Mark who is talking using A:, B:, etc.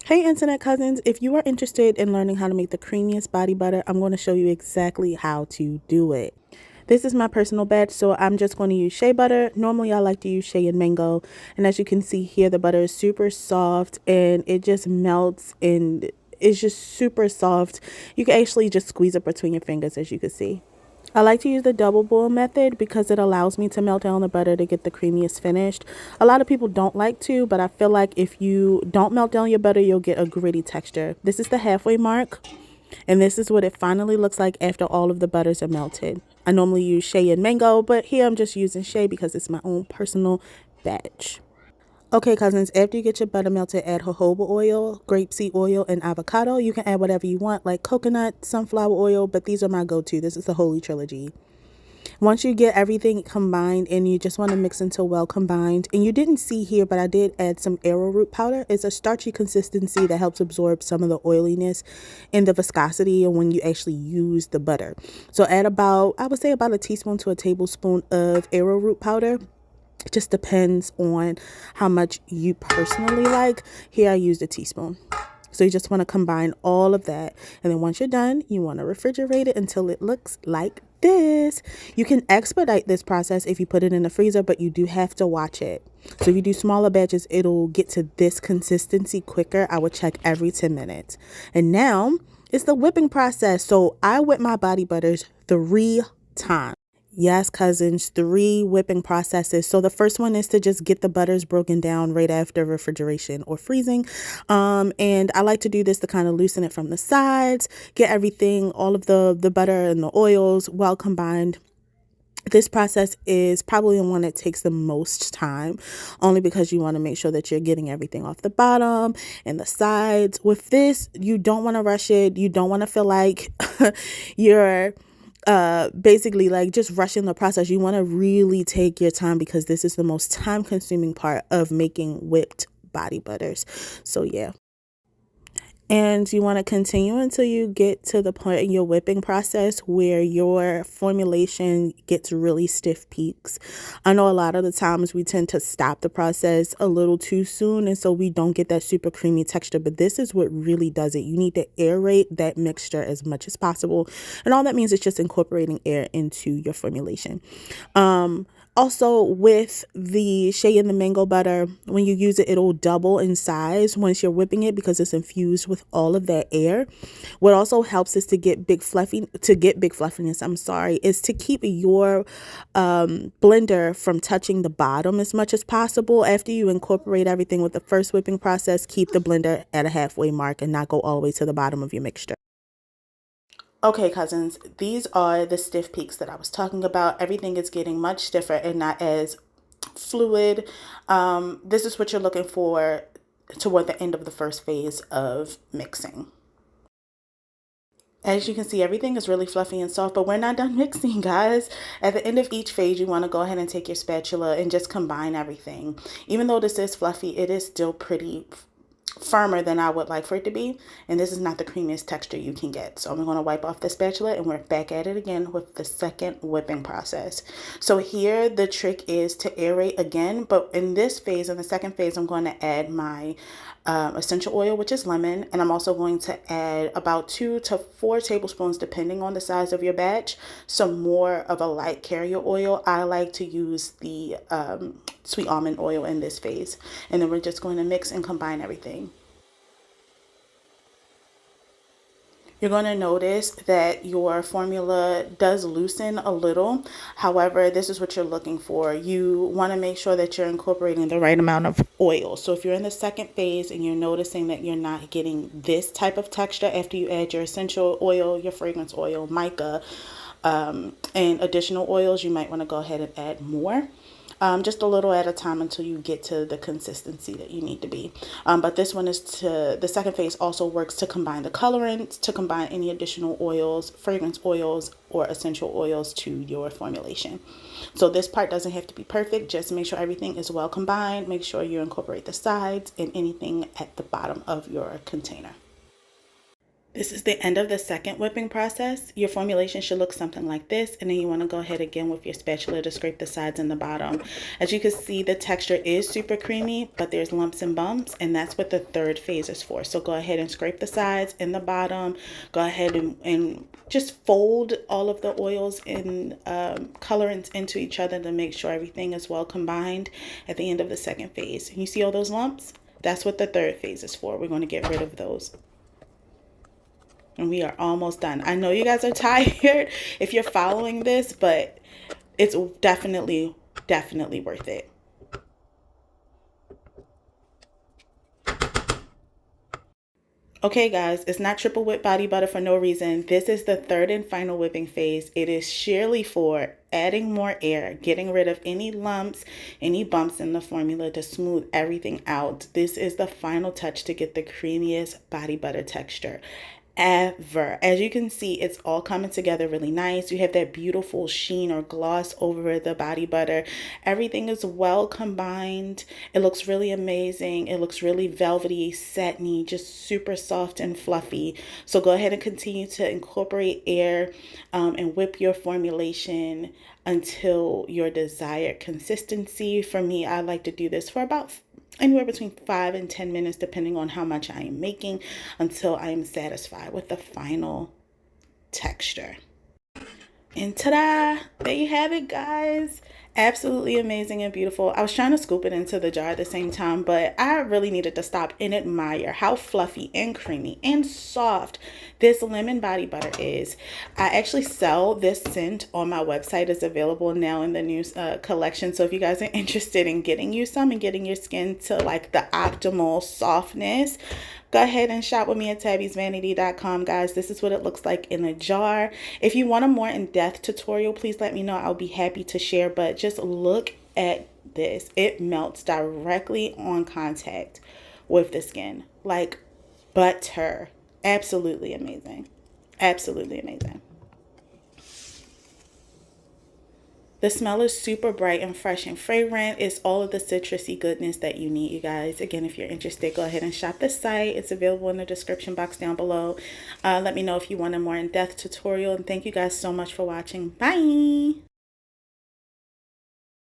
A: Hey internet cousins, if you are interested in learning how to make the creamiest body butter, I'm going to show you exactly how to do it. This is my personal batch, so I'm just going to use shea butter. Normally I like to use shea and mango, and as you can see here, the butter is super soft and it just melts and it's just super soft. You can actually just squeeze it between your fingers, as you can see. I like to use the double boil method because it allows me to melt down the butter to get the creamiest finished. A lot of people don't like to, but I feel like if you don't melt down your butter, you'll get a gritty texture. This is the halfway mark, and this is what it finally looks like after all of the butters are melted. I normally use shea and mango, but here I'm just using shea because it's my own personal batch. Okay, cousins, after you get your butter melted, add jojoba oil, grapeseed oil, and avocado. You can add whatever you want, like coconut, sunflower oil, but these are my go-to. This is the Holy Trilogy. Once you get everything combined and you just want to mix until well combined, and you didn't see here, but I did add some arrowroot powder. It's a starchy consistency that helps absorb some of the oiliness and the viscosity and when you actually use the butter. So add about, I would say about a teaspoon to a tablespoon of arrowroot powder. It just depends on how much you personally like. Here I used a teaspoon. So you just want to combine all of that. And then once you're done, you want to refrigerate it until it looks like this. You can expedite this process if you put it in the freezer, but you do have to watch it. So if you do smaller batches, it'll get to this consistency quicker. I would check every 10 minutes. And now it's the whipping process. So I whip my body butters 3 times. Yes, cousins, 3 whipping processes. So the first one is to just get the butters broken down right after refrigeration or freezing. And I like to do this to kind of loosen it from the sides, get everything, all of the butter and the oils well combined. This process is probably the one that takes the most time, only because you want to make sure that you're getting everything off the bottom and the sides. With this, you don't want to rush it. You don't want to feel like you're basically like just rushing the process. You want to really take your time because this is the most time consuming part of making whipped body butters. So yeah. And you want to continue until you get to the point in your whipping process where your formulation gets really stiff peaks. I know a lot of the times we tend to stop the process a little too soon, and so we don't get that super creamy texture, but this is what really does it. You need to aerate that mixture as much as possible, and all that means is just incorporating air into your formulation. Also, with the shea and the mango butter, when you use it, it'll double in size once you're whipping it because it's infused with all of that air. What also helps is to get big fluffiness, is to keep your blender from touching the bottom as much as possible. After you incorporate everything with the first whipping process, keep the blender at a halfway mark and not go all the way to the bottom of your mixture. Okay, cousins, these are the stiff peaks that I was talking about. Everything is getting much stiffer and not as fluid. This is what you're looking for toward the end of the first phase of mixing. As you can see, everything is really fluffy and soft, but we're not done mixing, guys. At the end of each phase, you want to go ahead and take your spatula and just combine everything. Even though this is fluffy, it is still pretty firmer than I would like for it to be, and this is not the creamiest texture you can get. So I'm going to wipe off the spatula and we're back at it again with the second whipping process. So here the trick is to aerate again, but in this phase, in the second phase, I'm going to add my essential oil, which is lemon, and I'm also going to add about 2 to 4 tablespoons depending on the size of your batch, some more of a light carrier oil. I like to use the sweet almond oil in this phase, and then we're just going to mix and combine everything. You're going to notice that your formula does loosen a little. However, this is what you're looking for. You want to make sure that you're incorporating the right amount of oil. So if you're in the second phase and you're noticing that you're not getting this type of texture after you add your essential oil, your fragrance oil, mica, and additional oils, you might want to go ahead and add more. Just a little at a time until you get to the consistency that you need to be. But this one is the second phase also works to combine the colorants, to combine any additional oils, fragrance oils, or essential oils to your formulation. So this part doesn't have to be perfect. Just make sure everything is well combined. Make sure you incorporate the sides and anything at the bottom of your container. This is the end of the second whipping process. Your formulation should look something like this, and then you want to go ahead again with your spatula to scrape the sides and the bottom. As you can see, the texture is super creamy, but there's lumps and bumps, and that's what the third phase is for. So go ahead and scrape the sides and the bottom. Go ahead and just fold all of the oils and colorants into each other to make sure everything is well combined at the end of the second phase. You see all those lumps? That's what the third phase is for. We're going to get rid of those. And we are almost done. I know you guys are tired if you're following this, but it's definitely worth it. Okay guys, it's not triple whip body butter for no reason. This is the third and final whipping phase. It is sheerly for adding more air, getting rid of any lumps, any bumps in the formula to smooth everything out. This is the final touch to get the creamiest body butter texture ever. As you can see, it's all coming together really nice. You have that beautiful sheen or gloss over the body butter. Everything is well combined. It looks really amazing. It looks really velvety, satiny, just super soft and fluffy. So go ahead and continue to incorporate air and whip your formulation until your desired consistency. For me, I like to do this for about anywhere between 5 and 10 minutes, depending on how much I am making, until I am satisfied with the final texture. And ta-da! There you have it, guys. Absolutely amazing and beautiful. I was trying to scoop it into the jar at the same time, but I really needed to stop and admire how fluffy and creamy and soft this lemon body butter is. I actually sell this scent on my website. It's available now in the new collection. So if you guys are interested in getting you some and getting your skin to like the optimal softness, go ahead and shop with me at tabbiesvanity.com, guys. This is what it looks like in a jar. If you want a more in-depth tutorial, please let me know. I'll be happy to share, but just look at this. It melts directly on contact with the skin, like butter. Absolutely amazing. Absolutely amazing. The smell is super bright and fresh and fragrant. It's all of the citrusy goodness that you need, you guys. Again, if you're interested, go ahead and shop the site. It's available in the description box down below. Let me know if you want a more in-depth tutorial. And thank you guys so much for watching. Bye.